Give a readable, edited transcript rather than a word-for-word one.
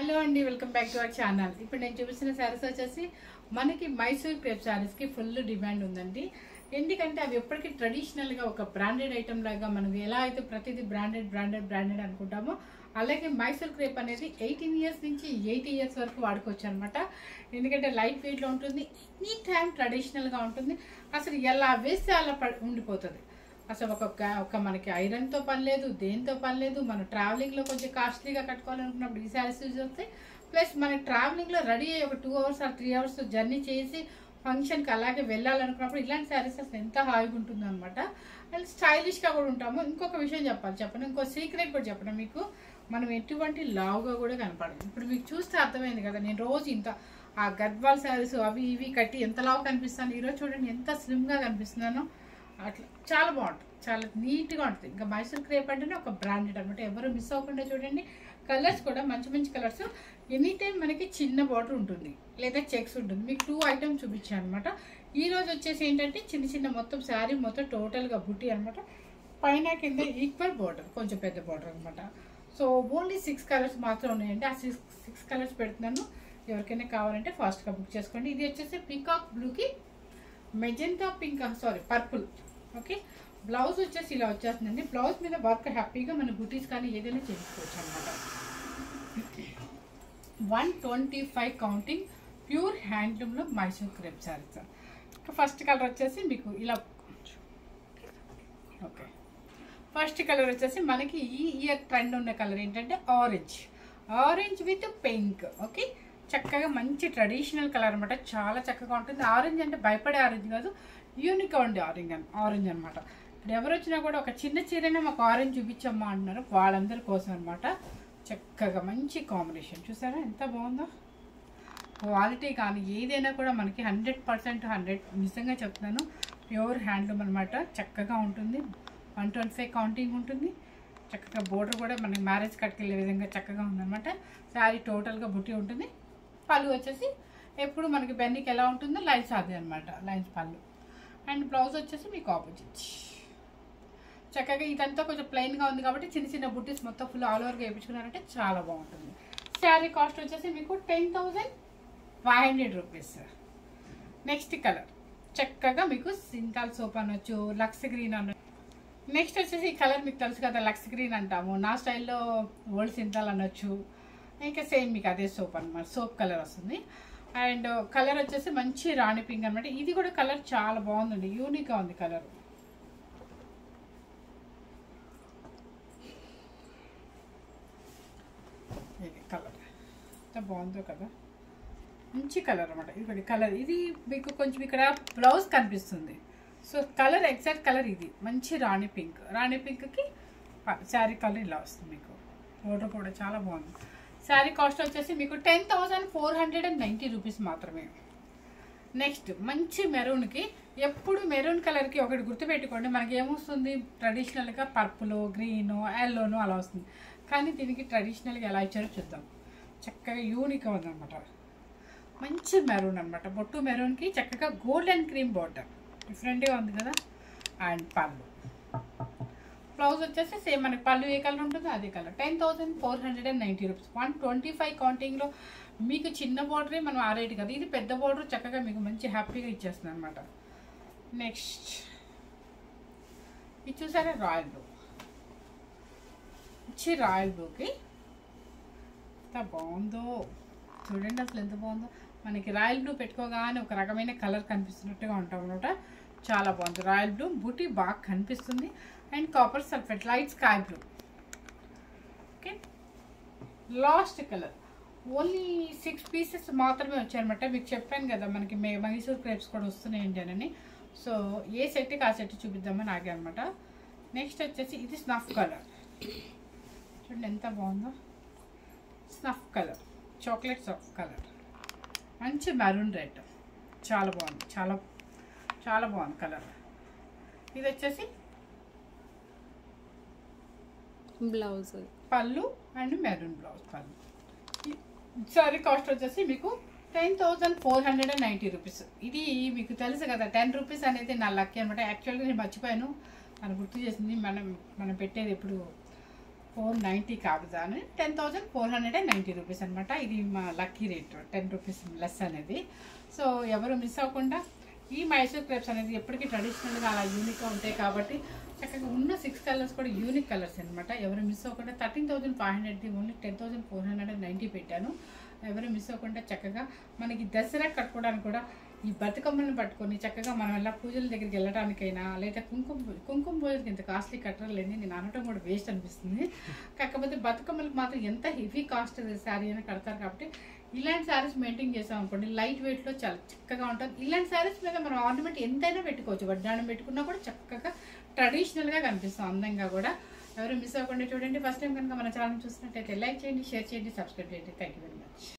Hello అండి, welcome back to our channel. ఇప్పుడు నేను చూపిస్తున్న శారీస్ వచ్చేసి మనకి మైసూర్ క్రేప్ శారీస్కి ఫుల్ డిమాండ్ ఉందండి. ఎందుకంటే అవి ఎప్పటికీ ట్రెడిషనల్గా ఒక బ్రాండెడ్ ఐటమ్ లాగా మనం ఎలా అయితే ప్రతిదీ బ్రాండెడ్ అనుకుంటామో అలాగే మైసూర్ క్రేప్ అనేది 18 ఇయర్స్ నుంచి 80 ఇయర్స్ వరకు వాడుకోవచ్చు అనమాట. ఎందుకంటే లైట్ వెయిట్లో ఉంటుంది, ఎనీ టైం ట్రెడిషనల్గా ఉంటుంది. అసలు ఎలా వేస్తే అలా ఉండిపోతుంది. అసలు ఒక మనకి ఐరన్తో పని లేదు, దేంతో పని లేదు. మనం ట్రావెలింగ్లో కొంచెం కాస్ట్లీగా కట్టుకోవాలనుకున్నప్పుడు ఈ శారీస్ యూజ్ అవుతాయి. ప్లస్ మనకి ట్రావెలింగ్లో రెడీ అయ్యి ఒక 2 అవర్స్ ఆర్ 3 అవర్స్ జర్నీ చేసి ఫంక్షన్కి అలాగే వెళ్ళాలనుకున్నప్పుడు ఇలాంటి శారీస్ అసలు ఎంత హాయిగా ఉంటుందో అనమాట. అండ్ స్టైలిష్గా కూడా ఉంటాము. ఇంకొక విషయం చెప్పను, ఇంకో సీక్రెట్ కూడా చెప్పను మీకు. మనం ఎటువంటి లావుగా కూడా కనపడదు. ఇప్పుడు మీకు చూస్తే అర్థమైంది కదా, నేను రోజు ఇంత ఆ గద్వాల్ శారీస్ అవి ఇవి కట్టి ఎంత లావు కనిపిస్తాను. ఈరోజు చూడండి ఎంత స్లిమ్గా కనిపిస్తున్నానో. అట్లా చాలా బాగుంటుంది, చాలా నీట్గా ఉంటుంది. ఇంకా మైసూర్ క్రేప్ అంటేనే ఒక బ్రాండెడ్ అనమాట. ఎవరు మిస్ అవ్వకుండా చూడండి. కలర్స్ కూడా మంచి కలర్స్. ఎనీ టైం మనకి చిన్న బార్డర్ ఉంటుంది లేదా చెక్స్ ఉంటుంది. మీకు 2 ఐటమ్స్ చూపించాను అనమాట. ఈరోజు వచ్చేసి ఏంటంటే చిన్న మొత్తం శారీ మొత్తం టోటల్గా బుట్టి అనమాట. పైన కింద ఈక్వల్ బార్డర్, కొంచెం పెద్ద బార్డర్ అనమాట. సో ఓన్లీ 6 కలర్స్ మాత్రం ఉన్నాయండి. ఆ 6 కలర్స్ పెడుతున్నాను. ఎవరికైనా కావాలంటే ఫాస్ట్గా బుక్ చేసుకోండి. ఇది వచ్చేసి పీకాక్ బ్లూకి magenta pink, purple. Okay, blouse వచ్చేసి ఇలా వచ్చేస్తుందండి. బ్లౌజ్ మీద వర్క్ హ్యాపీగా మన బుటీస్ కానీ ఏదైనా చేసుకోవచ్చు అనమాట. 125 కౌంటింగ్ ప్యూర్ హ్యాండ్లూమ్లో Mysore crepe sarees. First colour వచ్చేసి మీకు ఇలా. ఓకే, ఫస్ట్ కలర్ వచ్చేసి మనకి ఈ ఇయర్ ట్రెండ్ ఉన్న కలర్ ఏంటంటే ఆరెంజ్ విత్ పింక్. ఓకే, చక్కగా మంచి ట్రెడిషనల్ కలర్ అనమాట. చాలా చక్కగా ఉంటుంది. ఆరెంజ్ అంటే భయపడే ఆరెంజ్ కాదు, యూనిక్ ఉండే ఆరెంజ్ అనమాట. ఇప్పుడు ఎవరు వచ్చినా కూడా ఒక చిన్న చీరైనా మాకు ఆరెంజ్ చూపించమ్మా అంటున్నారు, వాళ్ళందరి కోసం అనమాట. చక్కగా మంచి కాంబినేషన్ చూసారా ఎంత బాగుందో. క్వాలిటీ కానీ ఏదైనా కూడా మనకి 100% 100 నిజంగా చెప్తున్నాను, ప్యూర్ హ్యాండ్లూమ్ అనమాట. చక్కగా ఉంటుంది. 125 కౌంటింగ్ ఉంటుంది. చక్కగా బోర్డర్ కూడా మనకి మ్యారేజ్ కట్టుకెళ్ళే విధంగా చక్కగా ఉందన్నమాట. శారీ టోటల్గా బుట్టి ఉంటుంది. పళ్ళు వచ్చేసి ఎప్పుడు మనకి బెన్నీకి ఎలా ఉంటుందో లైన్స్ అదే అనమాట, లైన్స్ పళ్ళు. అండ్ బ్లౌజ్ వచ్చేసి మీకు ఆపోజిట్. చక్కగా ఇదంతా కొంచెం ప్లెయిన్గా ఉంది కాబట్టి చిన్న బుట్టీస్ మొత్తం ఫుల్ ఆల్ ఓవర్గా వేయించుకున్నారంటే చాలా బాగుంటుంది. శారీ కాస్ట్ వచ్చేసి మీకు 10,500 రూపీస్. నెక్స్ట్ కలర్ చక్కగా మీకు సింతాల్ సోప్ అనొచ్చు, లక్స్ గ్రీన్ అనొచ్చు. నెక్స్ట్ వచ్చేసి ఈ కలర్ మీకు తెలుసు కదా, లక్స్ గ్రీన్ అంటాము. నా స్టైల్లో ఓల్డ్ సింతాల్ అనొచ్చు. ఇంకా సేమ్ మీకు అదే సోప్ అనమాట, సోప్ కలర్ వస్తుంది. అండ్ కలర్ వచ్చేసి మంచి రాణి పింక్ అనమాట. ఇది కూడా కలర్ చాలా బాగుందండి, యూనిక్గా ఉంది కలర్. కలర్ ఎంత బాగుందో కదా, మంచి కలర్ అనమాట. ఇది కలర్ ఇది మీకు కొంచెం ఇక్కడ బ్లౌజ్ కనిపిస్తుంది. సో కలర్ ఎగ్జాక్ట్ కలర్ ఇది మంచి రాణి పింక్కి శారీ కలర్ ఇలా వస్తుంది. మీకు బోర్డర్ కూడా చాలా బాగుంది. శారీ కాస్ట్ వచ్చేసి మీకు 10,490 రూపీస్ మాత్రమే. నెక్స్ట్ మంచి మెరూన్కి, ఎప్పుడు మెరూన్ కలర్కి ఒకటి గుర్తుపెట్టుకోండి, మనకి ఏమొస్తుంది ట్రెడిషనల్గా పర్పుల్, గ్రీను, ఎల్లోను అలా వస్తుంది. కానీ దీనికి ట్రెడిషనల్గా ఎలా ఇచ్చారో చూద్దాం. చక్కగా యూనిక్గా ఉందన్నమాట. మంచి మెరూన్ అనమాట. బొట్టు మెరూన్కి చక్కగా గోల్డ్ అండ్ క్రీమ్ బార్డర్ డిఫరెంట్గా ఉంది కదా. అండ్ పళ్ళు, బ్లౌజ్ వచ్చేసి సేమ్ మనకి పళ్ళు ఏ కలర్ ఉంటుందో అదే కలర్. 10,490 రూపీస్. 125 కౌంటింగ్లో మీకు చిన్న బార్డరే మనం ఆ రేటు కదా, ఇది పెద్ద బార్డర్ చక్కగా మీకు మంచి హ్యాపీగా ఇచ్చేస్తుంది అనమాట. నెక్స్ట్ ఇది చూసారా, రాయల్ బ్లూ. మంచి రాయల్ బ్లూకి ఎంత బాగుందో చూడండి, అసలు ఎంత బాగుందో. మనకి రాయల్ బ్లూ పెట్టుకోగానే ఒక రకమైన కలర్ కనిపిస్తున్నట్టుగా ఉంటాం అనమాట. చాలా బాగుంది. రాయల్ బ్లూ బూటీ బాగా కనిపిస్తుంది. And copper sulphate light sky blue. Okay, last colour. Only 6 pieces మాత్రమే వచ్చాయన్నమాట. మీకు చెప్పాను కదా మనకి మైసూర్ క్రేప్స్ కూడా వస్తున్నాయండి అని. సో ఏ సెట్కి ఆ సెట్ చూపిద్దామని ఆగా అనమాట. నెక్స్ట్ వచ్చేసి ఇది స్నఫ్ కలర్. చూడండి ఎంత బాగుందో. Snuff colour, chocolate snuff colour, మంచి మెరూన్ రెడ్. చాలా బాగుంది, చాలా బాగుంది కలర్. ఇది వచ్చేసి బ్లౌజ్, పళ్ళు అండ్ మెరూన్ బ్లౌజ్ పళ్ళు. సారీ కాస్ట్ వచ్చేసి మీకు 10,490 రూపీస్. ఇది మీకు తెలుసు కదా, 10 రూపీస్ అనేది నా లక్కీ అనమాట. యాక్చువల్గా నేను మర్చిపోయాను, మనం గుర్తు చేసింది. మనం పెట్టేది ఎప్పుడు 490 కాగజాను 10,490 రూపీస్ అనమాట. ఇది మా లక్కీ రేట్, 10 రూపీస్ లెస్ అనేది. సో ఎవరు మిస్ అవ్వకుండా ఈ మైసూర్ క్రేప్స్ అనేది ఎప్పటికీ ట్రెడిషనల్గా అలా యూనిక్గా ఉంటాయి కాబట్టి చక్కగా ఉన్న 6 కలర్స్ కూడా యూనిక్ కలర్స్ అనమాట. ఎవరు మిస్ అవ్వకుండా 13,500 ఓన్లీ 10,490 పెట్టాను. ఎవరు మిస్ అవ్వకుండా చక్కగా మనకి దసరా కట్టుకోవడానికి కూడా ఈ బతుకమ్మలను పట్టుకొని చక్కగా మనం ఎలా పూజల దగ్గరికి వెళ్ళడానికైనా లేదా కుంకుమ పూజలకి ఇంత కాస్ట్లీ కట్టలేని నేను అనటం కూడా వేస్ట్ అనిపిస్తుంది. కాకపోతే బతుకమ్మలకు మాత్రం ఎంత హెవీ కాస్ట్ శారీ అని కడతారు కాబట్టి ఇలాంటి శారీస్ మెయింటైన్ చేసాం అనుకోండి, లైట్ వెయిట్లో చాలా చక్కగా ఉంటుంది. ఇలాంటి శారీస్ మీద మనం ఆర్నమెంట్ ఎంతైనా పెట్టుకోవచ్చు, వడ్డాణం పెట్టుకున్నా కూడా చక్కగా ట్రెడిషనల్గా కనిపిస్తాం, అందంగా కూడా. ఎవరు మిస్ అవ్వకుండా చూడండి. ఫస్ట్ టైం కనుక మన ఛానల్ చూసినట్టయితే లైక్ చేయండి, షేర్ చేయండి, సబ్స్క్రైబ్ చేయండి. Thank you very much.